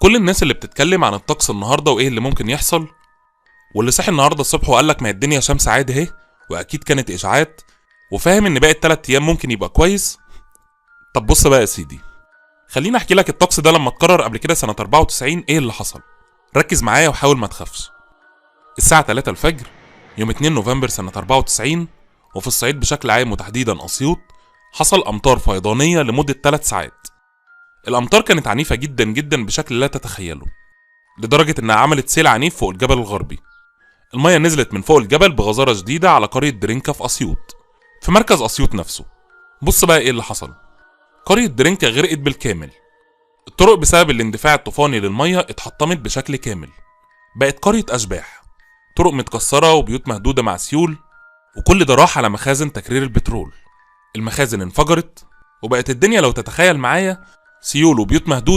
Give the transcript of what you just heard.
كل الناس اللي بتتكلم عن الطقس النهارده وايه اللي ممكن يحصل، واللي صحي النهارده الصبح وقال لك ما الدنيا شمس عادي اهي واكيد كانت اشاعات، وفاهم ان باقي ال3 ايام ممكن يبقى كويس. طب بص بقى يا سيدي، خليني احكي لك الطقس ده لما اتكرر قبل كده سنه 94 ايه اللي حصل. ركز معايا وحاول ما تخافش. الساعه 3 الفجر يوم 2 نوفمبر سنه 94، وفي الصعيد بشكل عام وتحديدا اسيوط، حصل امطار فيضانيه لمده 3 ساعات. الامطار كانت عنيفه جدا جدا بشكل لا تتخيله، لدرجه انها عملت سيل عنيف فوق الجبل الغربي. الميه نزلت من فوق الجبل بغزاره شديده على قريه درينكا في اسيوط، في مركز اسيوط نفسه. بص بقى ايه اللي حصل. قريه درينكا غرقت بالكامل. الطرق بسبب الاندفاع الطوفاني للميه اتحطمت بشكل كامل، بقت قريه اشباح، طرق متكسره وبيوت مهدوده مع سيول، وكل ده راح على مخازن تكرير البترول. المخازن انفجرت، وبقت الدنيا لو تتخيل معايا سيول وبيوت مهدوده